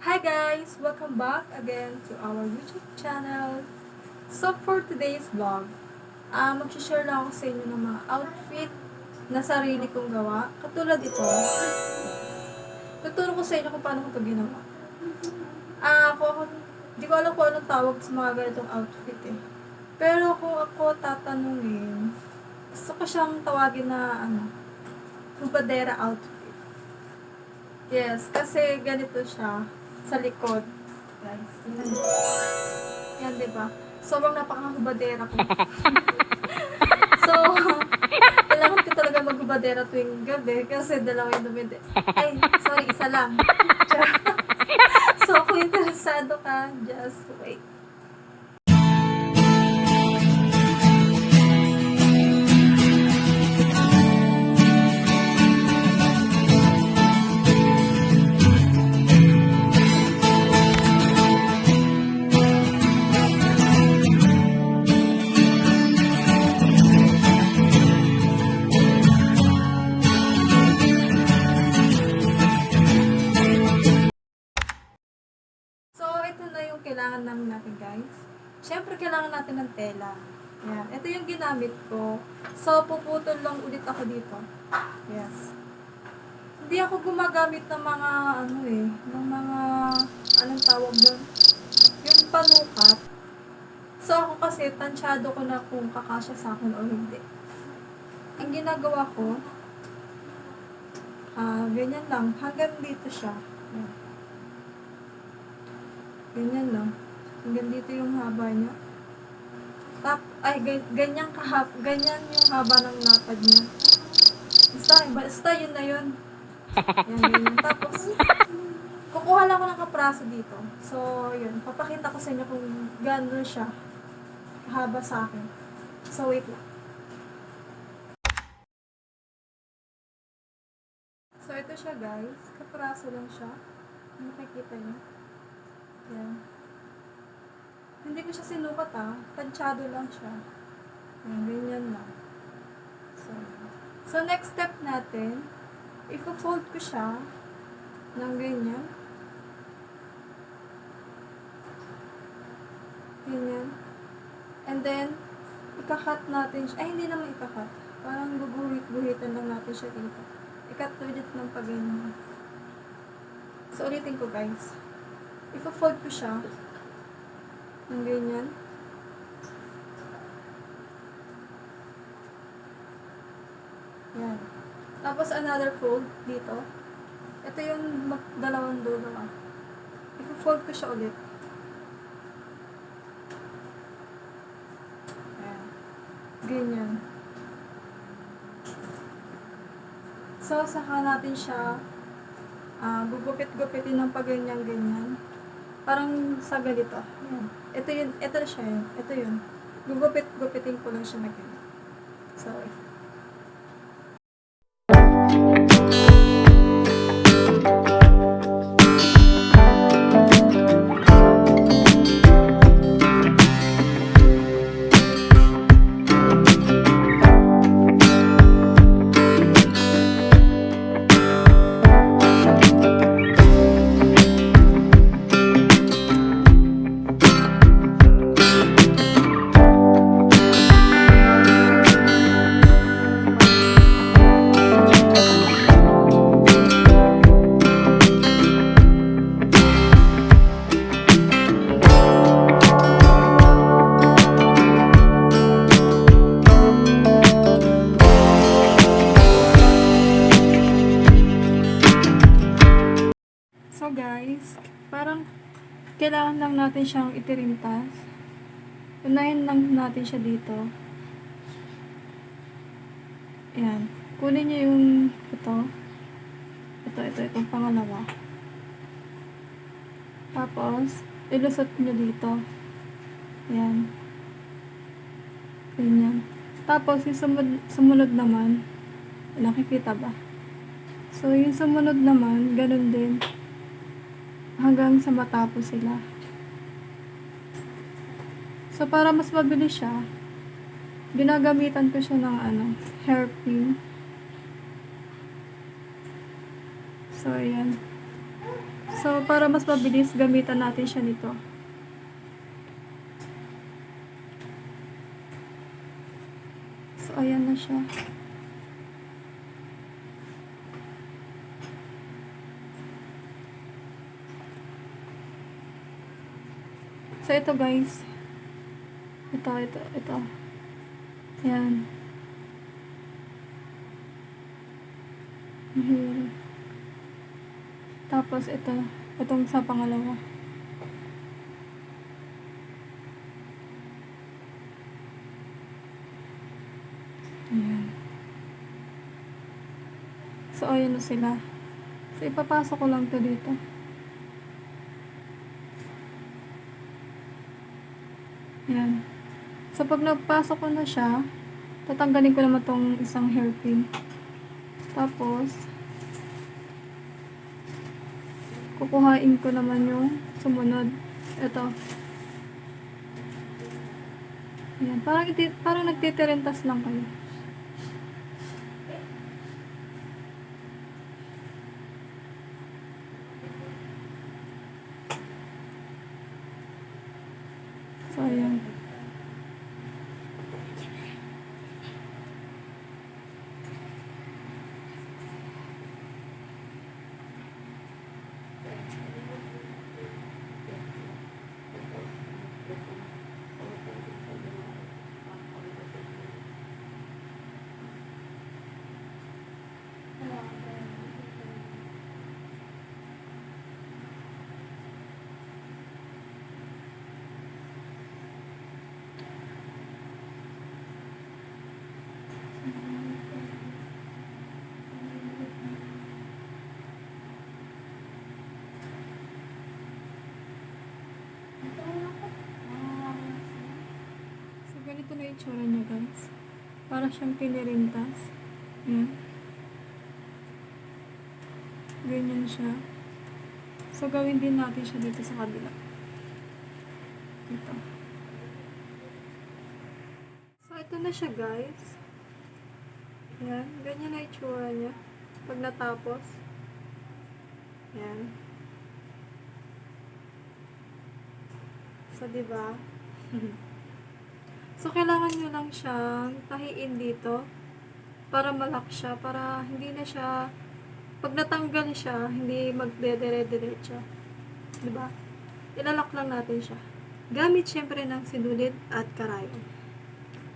Hi guys! Welcome back again to our YouTube channel. So for today's vlog, mag-share lang ako sa inyo ng mga outfit na sarili kong gawa. Katulad ito, tuturo ko sa inyo kung paano ko ito ginawa. Di ko alam kung anong tawag sa mga ganitong outfit eh. Pero kung ako tatanungin, gusto ko siyang tawagin na hubadera outfit. Yes, kasi ganito siya sa likod. Guys, yan, diba? Sobrang napakahubadera ko. So, kailangan ko talaga maghubadera tuwing gabi kasi dalawa yung dumide. Ay, sorry, isa lang. So, kung interesado ka, just wait. Kailangan namin natin guys. Siyempre kailangan natin ng tela. Yan. Ito yung ginamit ko. So puputol lang ulit ako dito. Yes. Hindi ako gumagamit ng mga ng mga anong tawag doon? Yung panukat. So ako kasi tansyado ko na kung kakasya sa akin o hindi. Ang ginagawa ko ganyan lang. Hanggang dito siya. Yan. Ganyan lang. Hanggang dito yung haba niya. Ganyan yung haba ng lapad niya. Basta yun na yun. Yan, ganyan. Tapos, kukuha lang ko ng kapraso dito. So, yun. Papakita ko sa inyo kung gano'n siya haba sa akin. So, wait lang. So, ito siya guys. Kapraso lang siya. Makikita niyo. Yan. Hindi ko siya sinukat tansyado lang siya. Yan, ganyan lang. So next step natin, i-fold ko siya ng ganyan. Ganyan. And then, ika-cut natin siya. Ay, hindi naman ika-cut. Parang guguhit-guhitan lang natin siya dito. I-cut ulit ng pag-ganyan. So, ulitin ko guys. I-fold ko siya ng ganyan. Yan. Tapos another fold dito. Ito yung dalawang dulo. I-fold ko siya ulit. Ayan. Ganyan. So, saka natin siya gugupit-gupitin ng pag-ganyan-ganyan. Parang sa ganito. Yan. Ito siya yun. Ito yun. Gugupit-gupitin ko lang siya na ganyan. So, guys, parang kailangan lang natin siyang itirintas. Unahin lang natin siya dito. Ayan. Kunin niyo yung itong pangalawa. Tapos, ilusot niyo dito. Ayan. Ganyan. Tapos, yung sumunod naman, nakikita ba? So, yung sumunod naman, ganun din. Hanggang sa matapos sila. So, para mas mabilis siya, ginagamitan ko siya ng hairpin. So, ayan. So, para mas mabilis, gamitan natin siya nito. So, ayan na siya. So, ito guys. Ito. Ayan. Mahirap. Tapos, itong sa pangalawa. Ayan. So, ayan na sila. So, ipapasok ko lang to dito. Ayan. So, pag nagpasok ko na siya, tatanggalin ko naman tong isang hairpin. Tapos, kukuhain ko naman yung sumunod. Ito. Ayan. Parang nagtitirintas lang kayo. So, ayan. So, ganito na itsura niya guys. Para siyang pinirintas. Ayan. Ganyan siya. So, gawin din natin siya dito sa kabila. Dito. So, ito na siya guys. Ayan. Ganyan na itsura niya. Pag natapos. Ayan. So, diba? So, kailangan nyo lang siyang tahiin dito para malak siya, para hindi na siya, pag natanggal siya, hindi magdedere-diretso. Diba? Ilalak lang natin siya. Gamit syempre ng sinulid at karayon.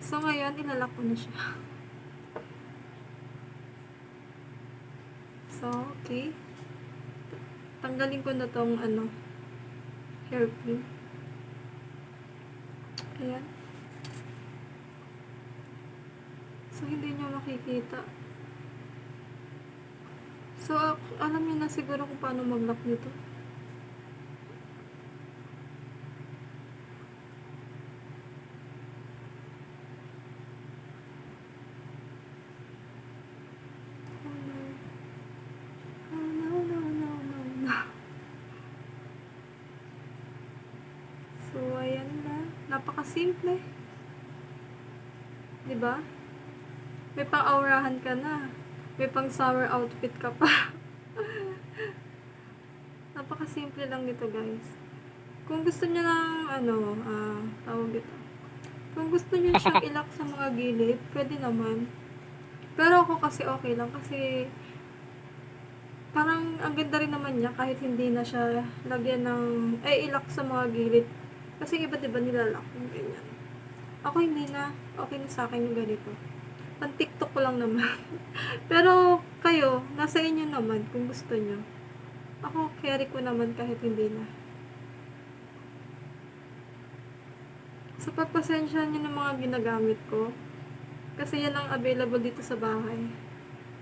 So, ngayon, ilalak ko na siya. So, okay. Tanggalin ko na tong, hairpin. Ayan. So, hindi nyo makikita. So, alam nyo na siguro kung paano mag-lock nito. So, ayan na. Napaka-simple. Diba? May pang-aurahan ka na. May pang-summer outfit ka pa. Napaka-simple lang nito, guys. Kung gusto niyo ng, tawag ito. Kung gusto niyo siyang ilak sa mga gilid, pwede naman. Pero ako kasi okay lang. Kasi, parang ang ganda rin naman niya kahit hindi na siya lagyan ng, ilak sa mga gilid. Kasi iba diba nilalak yung ganyan. Ako hindi na, okay na sa akin yung ganito. Pan-TikTok ko lang naman. Pero kayo, nasa inyo naman kung gusto nyo. Ako, carry ko naman kahit hindi na. So, pagpasensya nyo ng mga ginagamit ko. Kasi yan ang available dito sa bahay.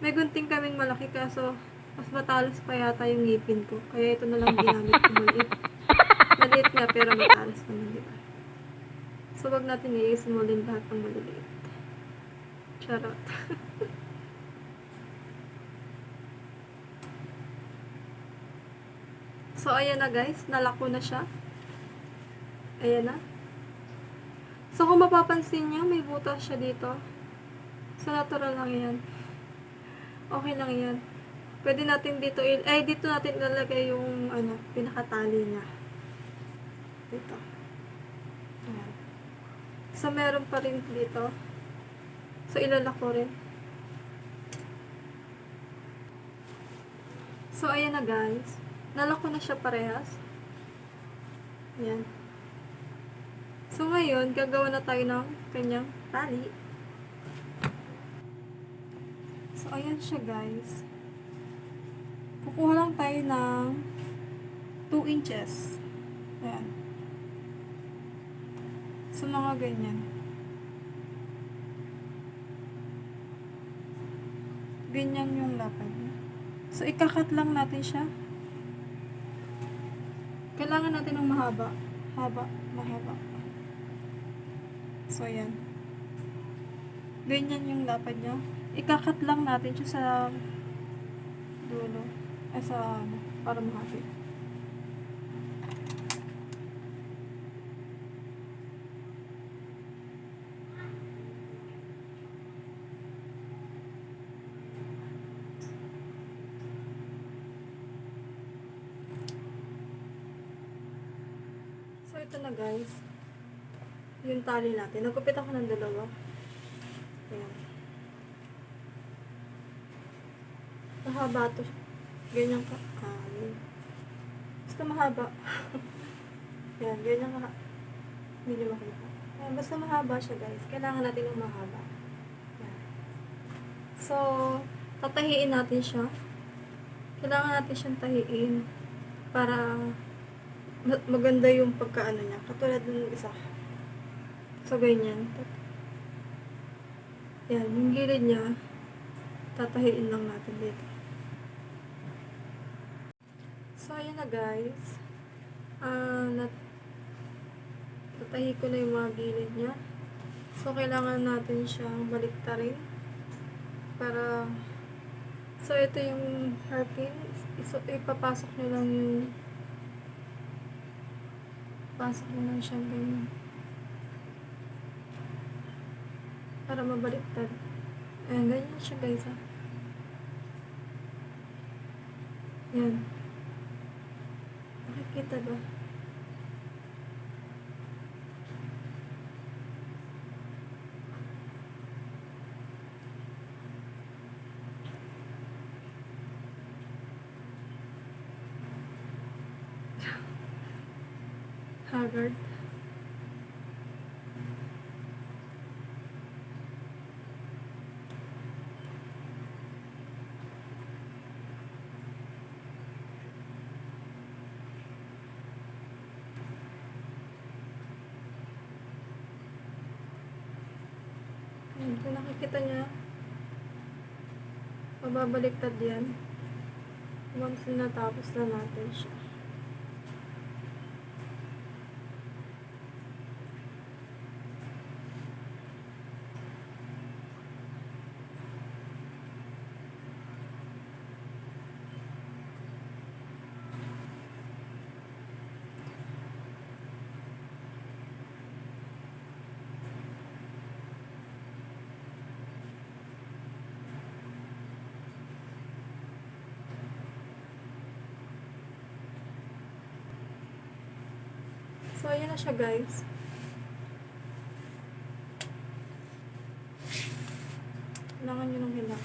May gunting kaming malaki kaso mas matalas pa yata yung ngipin ko. Kaya ito na lang ginamit ko maliit. Maliit nga pero matalas naman, diba? So, wag natin i-smallin lahat ng maliliit. Charot. So, ayan na guys. Nalako na siya. Ayan na. So, kung mapapansin nyo, may butas siya dito. So, natural lang yan. Okay lang yan. Pwede natin dito, dito natin ilalagay yung, pinakatali niya. Dito. Ayan. So, meron pa rin dito. So, ilalak ko rin. So, ayan na guys. Nalak ko na siya parehas. Ayan. So, ngayon, gagawa na tayo ng kanyang tali. So, ayan siya guys. Kukuha lang tayo ng 2 inches. Ayan. So, mga ganyan. Ganyan yung lapad niya. So, ikakat lang natin siya. Kailangan natin ng mahaba. Mahaba. So, ayan. Ganyan yung lapad niya. Ikakat lang natin siya sa dulo. Para mahapit. So, ito na guys. Yung tali natin. Nagupit ako ng dalawa. Ayan. Mahaba to. Ganyan ka. Basta mahaba. Ayan, ganyan ka. Hindi makita. Ayan, basta mahaba siya guys. Kailangan natin ng mahaba. Ayan. So, tatahiin natin siya. Kailangan natin siyang tahiin para maganda yung pagkaano niya. Katulad ng isa. So, ganyan. Yan, yung gilid niya, tatahiin lang natin dito. So, ayan na guys. Tatahi ko na yung mga gilid niya. So, kailangan natin siyang baliktarin para so, ito yung hairpin. Ipapasok nyo lang yung siyang ganyan. Para mabaliktad. Ayan, ganyan siya guys, ha. Ayan. Nakikita ba? Haggard. Kung nakikita niya, mababaliktad yan. Once na natapos na natin siya. So, ayan na siya guys. Kailangan nyo ng hilak.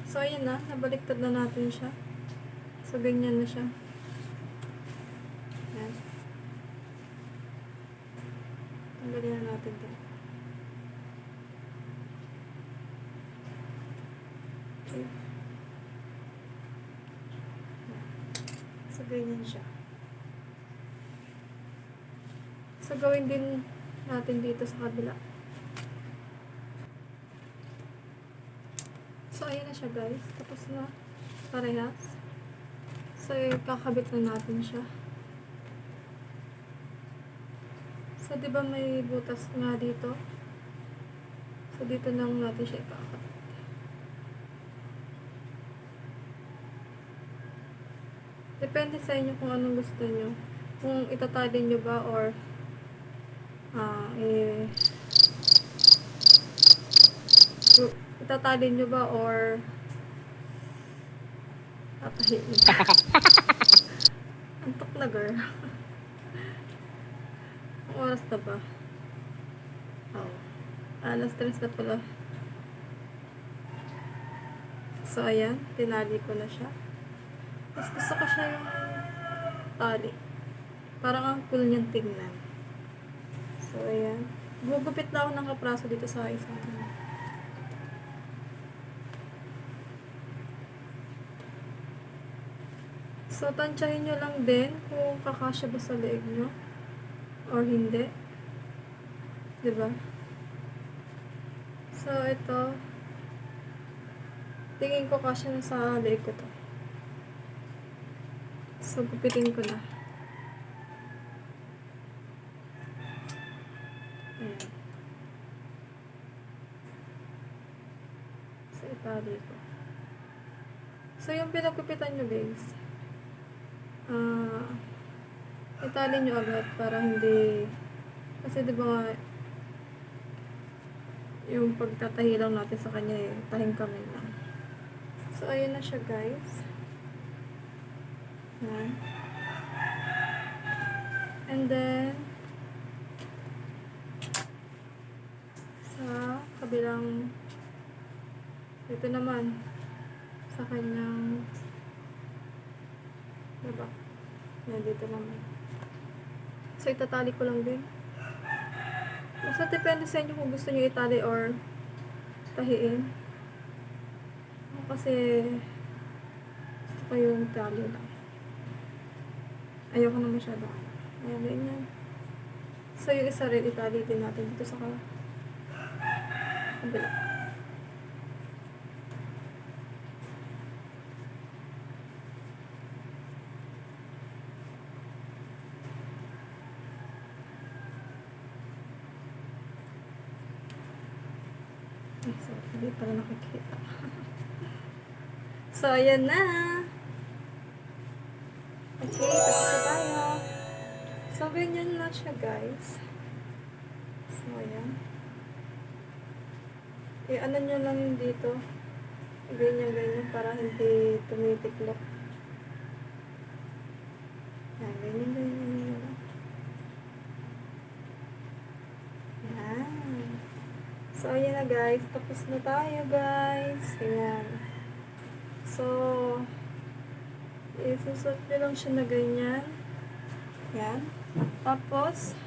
So, ayan na. Nabaliktad na natin siya. So, ganyan na siya. Ayan. Tanggalin na natin ito. Okay. So, ganyan siya. So, gawin din natin dito sa kabila. So, ayan na siya guys. Tapos na parehas. So, kakabit na natin siya. So, diba may butas nga dito? So, dito lang natin siya ikakabit. Depende sa inyo kung anong gusto nyo. Kung itatali nyo ba or Itatalin nyo ba or tatahiin? Antok na, girl. Ang oras na ba? Oh. Alas 3 na pala. So, ayan. Tinali ko na siya. Mas gusto ko siya yung tali. Parang ang cool niyang tingnan. So, ayan. Gugupit na ako ng kapraso dito sa isa. So, tansyahin nyo lang din kung kakasya ba sa leeg nyo or hindi. Diba? So, ito. Tingin ko kasya na sa leeg ko to. So, gupitin ko na. Ayan. So, itali ko. So, yung pinagkupitan nyo, guys, itali nyo agad para hindi, kasi diba nga, yung pagtatahi lang natin sa kanya tahing kamay lang. So, ayun na siya, guys. Yan. And then, sa kabilang, dito naman, sa kanyang, diba? Yan, dito naman. So, itatali ko lang din. Basta depende sa inyo kung gusto nyo itali or tahiin. Kasi, gusto ko yung tali lang. Ayoko na masyado. Ayan, ganyan. So, yung isa rin, itali din natin dito sa kabila. So, hindi pala nakikita. So, ayan na. Okay, tapos na tayo. So, ganyan na siya, guys. So, ayan. I-ano nyo lang yung dito. Ganyan, para hindi tumitiklop. Yan, ganyan. So, ayan na, guys. Tapos na tayo, guys. Ayan. So, isusot nyo lang siya na ganyan. Ayan. Tapos,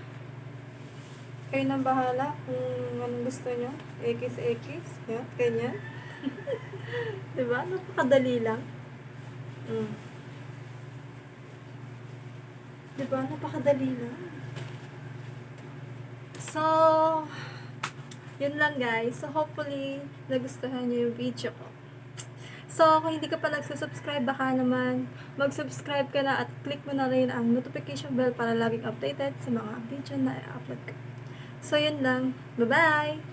kayo nang bahala kung anong gusto nyo. X. Ayan, ganyan. Diba? Napakadali lang. Diba? Napakadali lang. So, yun lang, guys. So, hopefully, nagustuhan nyo yung video ko. So, kung hindi ka pa nagsusubscribe, baka naman mag-subscribe ka na at click mo na rin ang notification bell para laging updated sa mga video na i-upload ko. So, yun lang. Bye-bye!